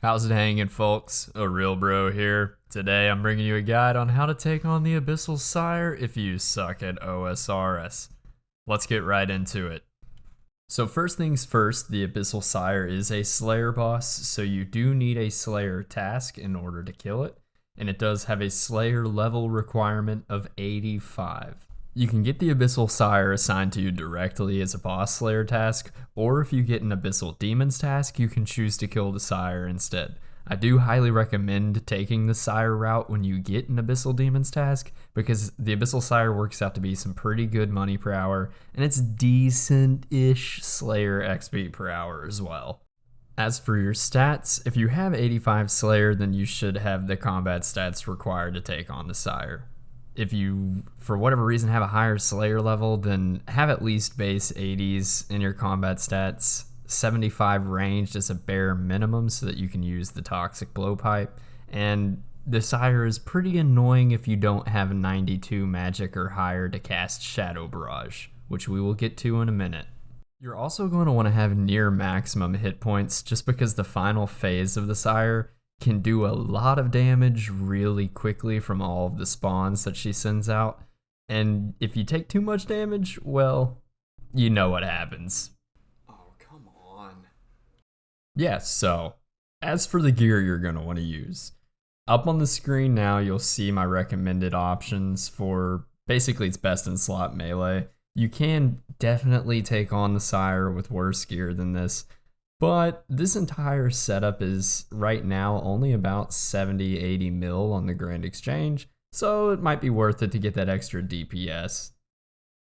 How's it hanging, folks? A real bro here. Today I'm bringing you a guide on how to take on the Abyssal Sire if you suck at OSRS. Let's get right into it. So first things first, the Abyssal Sire is a Slayer boss, so you do need a Slayer task in order to kill it, and it does have a Slayer level requirement of 85. You can get the Abyssal Sire assigned to you directly as a boss slayer task, or if you get an Abyssal Demons task, you can choose to kill the Sire instead. I do highly recommend taking the Sire route when you get an Abyssal Demons task, because the Abyssal Sire works out to be some pretty good money per hour, and it's decent-ish Slayer XP per hour as well. As for your stats, if you have 85 Slayer, then you should have the combat stats required to take on the Sire. If you, for whatever reason, have a higher Slayer level, then have at least base 80s in your combat stats. 75 ranged is a bare minimum so that you can use the Toxic Blowpipe. And the Sire is pretty annoying if you don't have 92 magic or higher to cast Shadow Barrage, which we will get to in a minute. You're also going to want to have near maximum hit points just because the final phase of the Sire can do a lot of damage really quickly from all of the spawns that she sends out. And if you take too much damage, well, you know what happens. Oh, come on. Yeah, so, as for the gear you're going to want to use, up on the screen now you'll see my recommended options for, basically it's best in slot melee. You can definitely take on the Sire with worse gear than this, but this entire setup is right now only about 70-80 mil on the Grand Exchange, so it might be worth it to get that extra DPS.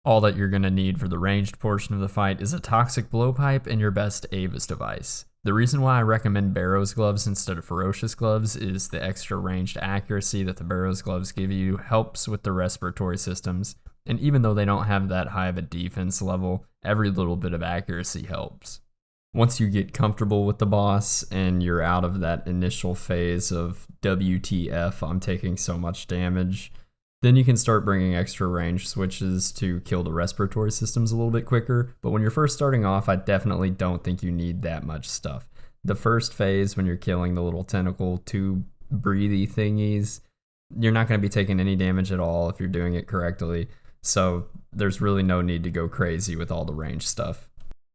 All that you're going to need for the ranged portion of the fight is a Toxic Blowpipe and your best Avis device. The reason why I recommend Barrow's Gloves instead of Ferocious Gloves is the extra ranged accuracy that the Barrow's Gloves give you helps with the respiratory systems, and even though they don't have that high of a defense level, every little bit of accuracy helps. Once you get comfortable with the boss and you're out of that initial phase of WTF, I'm taking so much damage, then you can start bringing extra range switches to kill the respiratory systems a little bit quicker. But when you're first starting off, I definitely don't think you need that much stuff. The first phase, when you're killing the little tentacle tube breathy thingies, you're not going to be taking any damage at all if you're doing it correctly. So there's really no need to go crazy with all the range stuff.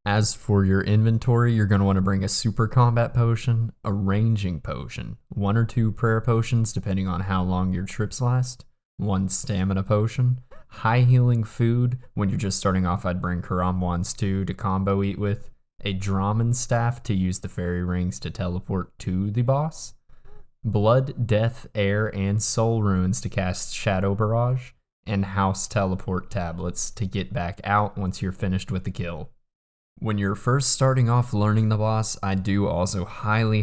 As for your inventory, you're going to want to bring a super combat potion, a ranging potion, 1 or 2 prayer potions depending on how long your trips last, 1 stamina potion, high healing food. When you're just starting off, I'd bring Karam wands too to combo eat with, a Draman staff to use the fairy rings to teleport to the boss, blood, death, air, and soul runes to cast Shadow Barrage, and house teleport tablets to get back out once you're finished with the kill. When you're first starting off learning the boss, I do also highly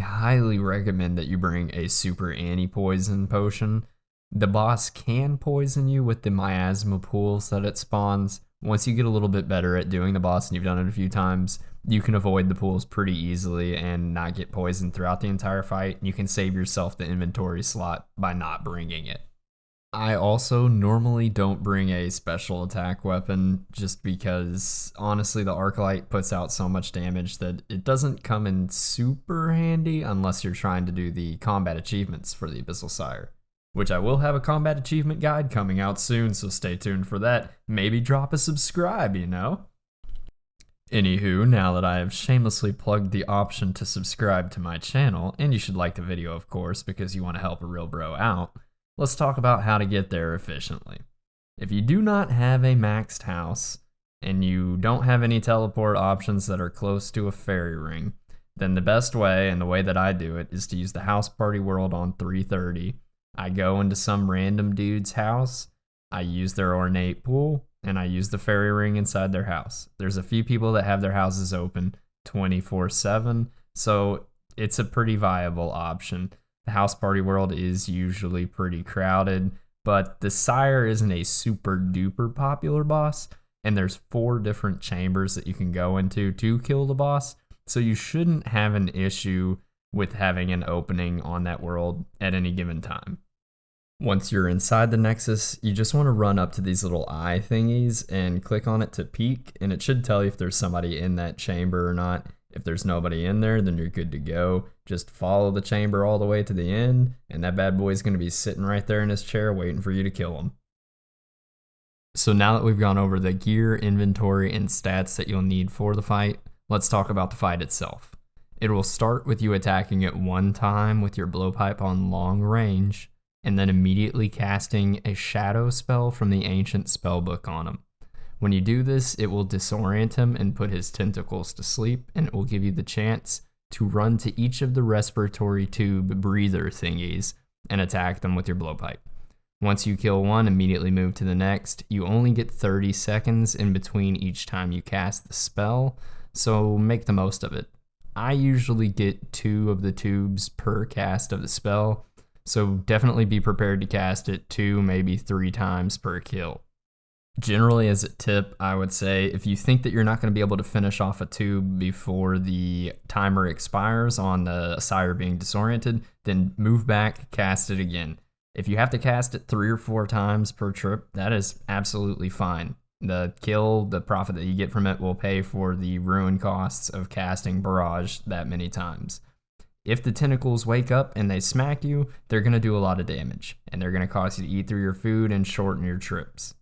recommend that you bring a super anti-poison potion. The boss can poison you with the miasma pools that it spawns. Once you get a little bit better at doing the boss and you've done it a few times, you can avoid the pools pretty easily and not get poisoned throughout the entire fight. You can save yourself the inventory slot by not bringing it. I also normally don't bring a special attack weapon just because, honestly, the Arclight puts out so much damage that it doesn't come in super handy unless you're trying to do the combat achievements for the Abyssal Sire, which I will have a combat achievement guide coming out soon, so stay tuned for that. Maybe drop a subscribe, you know? Anywho, now that I have shamelessly plugged the option to subscribe to my channel, and you should like the video, of course, because you want to help a real bro out, let's talk about how to get there efficiently. If you do not have a maxed house, and you don't have any teleport options that are close to a fairy ring, then the best way, and the way that I do it, is to use the house party world on 330. I go into some random dude's house, I use their ornate pool, and I use the fairy ring inside their house. There's a few people that have their houses open 24/7, so it's a pretty viable option. The house party world is usually pretty crowded, but the Sire isn't a super duper popular boss, and there's 4 different chambers that you can go into to kill the boss, so you shouldn't have an issue with having an opening on that world at any given time. Once you're inside the Nexus, you just want to run up to these little eye thingies and click on it to peek, and it should tell you if there's somebody in that chamber or not. If there's nobody in there, then you're good to go. Just follow the chamber all the way to the end, and that bad boy's going to be sitting right there in his chair waiting for you to kill him. So now that we've gone over the gear, inventory, and stats that you'll need for the fight, let's talk about the fight itself. It will start with you attacking at one time with your blowpipe on long range, and then immediately casting a shadow spell from the ancient spellbook on him. When you do this, it will disorient him and put his tentacles to sleep, and it will give you the chance to run to each of the respiratory tube breather thingies and attack them with your blowpipe. Once you kill one, immediately move to the next. You only get 30 seconds in between each time you cast the spell, so make the most of it. I usually get 2 of the tubes per cast of the spell, so definitely be prepared to cast it 2, maybe 3 times per kill. Generally, as a tip, I would say if you think that you're not going to be able to finish off a tube before the timer expires on the Sire being disoriented, then move back, cast it again. If you have to cast it 3 or 4 times per trip, that is absolutely fine. The kill, the profit that you get from it will pay for the ruin costs of casting Barrage that many times. If the tentacles wake up and they smack you, they're going to do a lot of damage, and they're going to cause you to eat through your food and shorten your trips.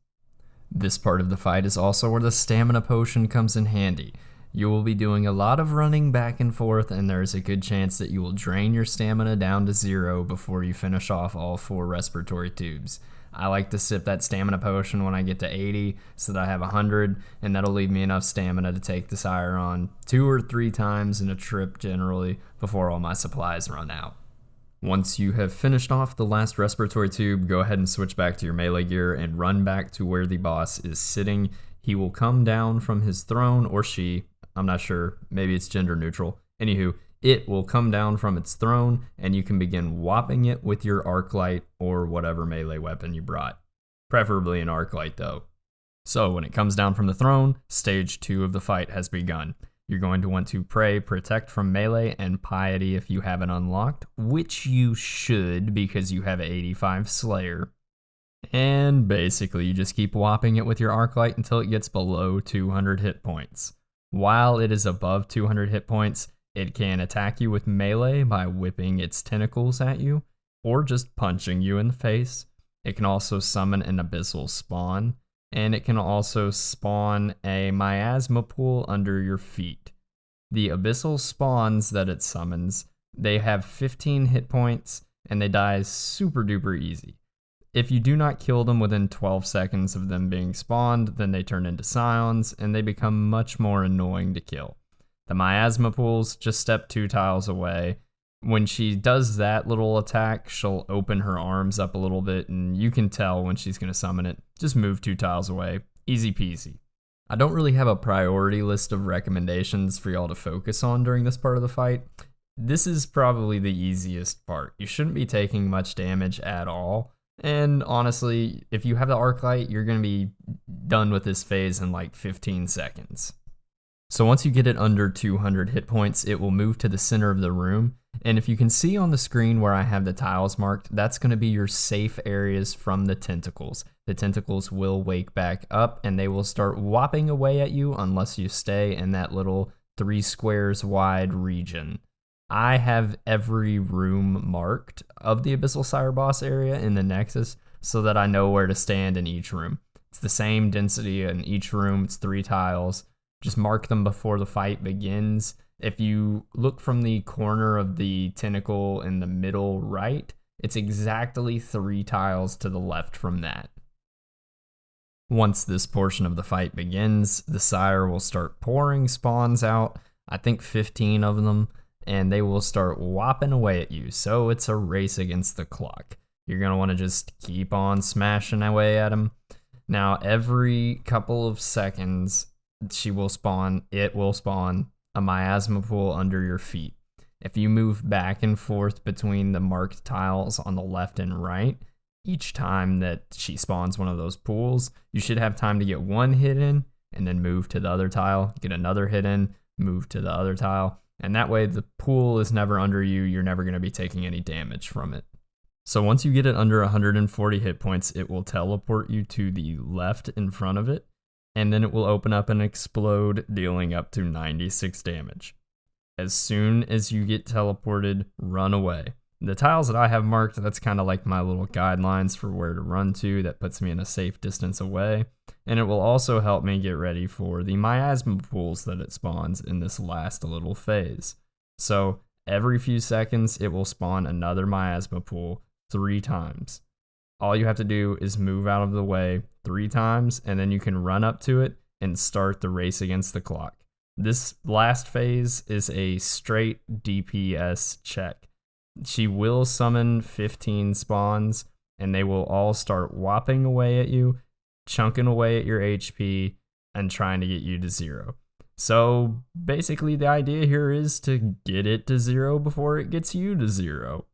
This part of the fight is also where the stamina potion comes in handy. You will be doing a lot of running back and forth, and there's a good chance that you will drain your stamina down to 0 before you finish off all 4 respiratory tubes. I like to sip that stamina potion when I get to 80 so that I have 100, and that'll leave me enough stamina to take the Sire on 2 or 3 times in a trip generally before all my supplies run out. Once you have finished off the last respiratory tube, go ahead and switch back to your melee gear and run back to where the boss is sitting. He will come down from his throne, or she, I'm not sure, maybe it's gender neutral. Anywho, it will come down from its throne, and you can begin whopping it with your arc light or whatever melee weapon you brought. Preferably an arc light though. So when it comes down from the throne, stage 2 of the fight has begun. You're going to want to pray, protect from melee, and piety if you haven't unlocked, which you should because you have 85 Slayer. And basically you just keep whopping it with your arc light until it gets below 200 hit points. While it is above 200 hit points, it can attack you with melee by whipping its tentacles at you, or just punching you in the face. It can also summon an Abyssal Spawn, and it can also spawn a miasma pool under your feet. The Abyssal Spawns that it summons, they have 15 hit points, and they die super duper easy. If you do not kill them within 12 seconds of them being spawned, then they turn into Scions, and they become much more annoying to kill. The miasma pools, just step 2 tiles away. When she does that little attack, she'll open her arms up a little bit, and you can tell when she's going to summon it. Just move 2 tiles away. Easy peasy. I don't really have a priority list of recommendations for y'all to focus on during this part of the fight. This is probably the easiest part. You shouldn't be taking much damage at all. And honestly, if you have the arc light, you're going to be done with this phase in like 15 seconds. So once you get it under 200 hit points, it will move to the center of the room. And if you can see on the screen where I have the tiles marked, that's going to be your safe areas from the tentacles. The tentacles will wake back up and they will start whopping away at you unless you stay in that little 3 squares wide region. I have every room marked of the Abyssal Sire boss area in the Nexus so that I know where to stand in each room. It's the same density in each room, it's 3 tiles. Just mark them before the fight begins. If you look from the corner of the tentacle in the middle right, it's exactly 3 tiles to the left from that. Once this portion of the fight begins, the Sire will start pouring spawns out, I think 15 of them, and they will start whopping away at you, so it's a race against the clock. You're going to want to just keep on smashing away at them. Now, every couple of seconds, it will spawn a miasma pool under your feet. If you move back and forth between the marked tiles on the left and right, each time that she spawns one of those pools, you should have time to get 1 hit in, and then move to the other tile, get another hit in, move to the other tile, and that way the pool is never under you, you're never going to be taking any damage from it. So once you get it under 140 hit points, it will teleport you to the left in front of it, and then it will open up and explode, dealing up to 96 damage. As soon as you get teleported, run away. The tiles that I have marked, that's kind of like my little guidelines for where to run to. That puts me in a safe distance away. And it will also help me get ready for the miasma pools that it spawns in this last little phase. So every few seconds, it will spawn another miasma pool 3 times. All you have to do is move out of the way 3 times, and then you can run up to it and start the race against the clock. This last phase is a straight DPS check. She will summon 15 spawns, and they will all start whopping away at you, chunking away at your HP, and trying to get you to 0. So basically the idea here is to get it to 0 before it gets you to 0.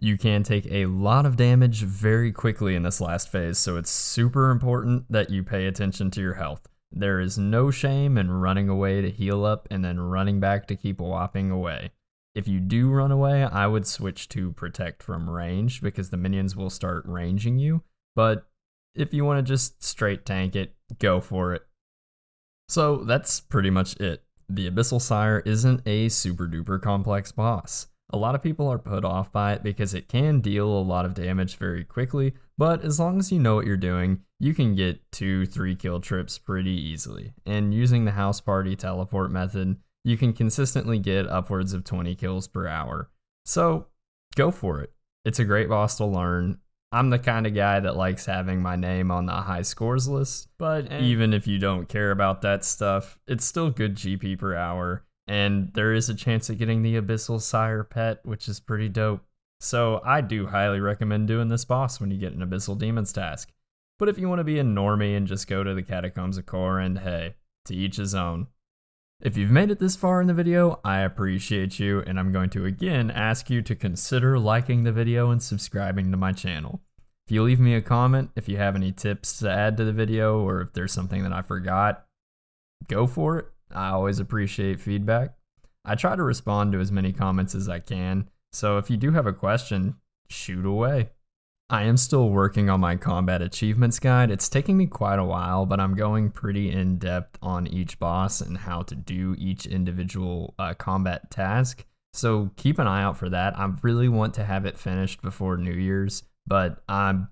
You can take a lot of damage very quickly in this last phase, so it's super important that you pay attention to your health. There is no shame in running away to heal up and then running back to keep whopping away. If you do run away, I would switch to protect from range because the minions will start ranging you, but if you want to just straight tank it, go for it. So that's pretty much it. The Abyssal Sire isn't a super duper complex boss. A lot of people are put off by it because it can deal a lot of damage very quickly, but as long as you know what you're doing, you can get 2-3 kill trips pretty easily. And using the house party teleport method, you can consistently get upwards of 20 kills per hour. So go for it. It's a great boss to learn. I'm the kind of guy that likes having my name on the high scores list, but even if you don't care about that stuff, it's still good GP per hour. And there is a chance of getting the Abyssal Sire pet, which is pretty dope. So I do highly recommend doing this boss when you get an Abyssal Demons task. But if you want to be a normie and just go to the Catacombs of Korand, hey, to each his own. If you've made it this far in the video, I appreciate you, and I'm going to again ask you to consider liking the video and subscribing to my channel. If you leave me a comment, if you have any tips to add to the video, or if there's something that I forgot, go for it. I always appreciate feedback. I try to respond to as many comments as I can, so if you do have a question, shoot away. I am still working on my combat achievements guide. It's taking me quite a while, but I'm going pretty in depth on each boss and how to do each individual combat task. So keep an eye out for that. I really want to have it finished before New Year's, but I'm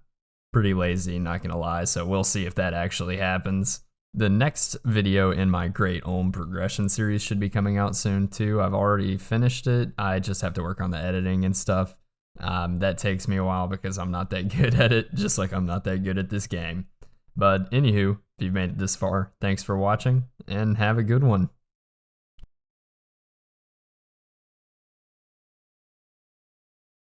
pretty lazy, not gonna lie, so we'll see if that actually happens. The next video in my Great Olm progression series should be coming out soon too. I've already finished it. I just have to work on the editing and stuff. That takes me a while because I'm not that good at it, just like I'm not that good at this game. But anywho, if you've made it this far, thanks for watching and have a good one.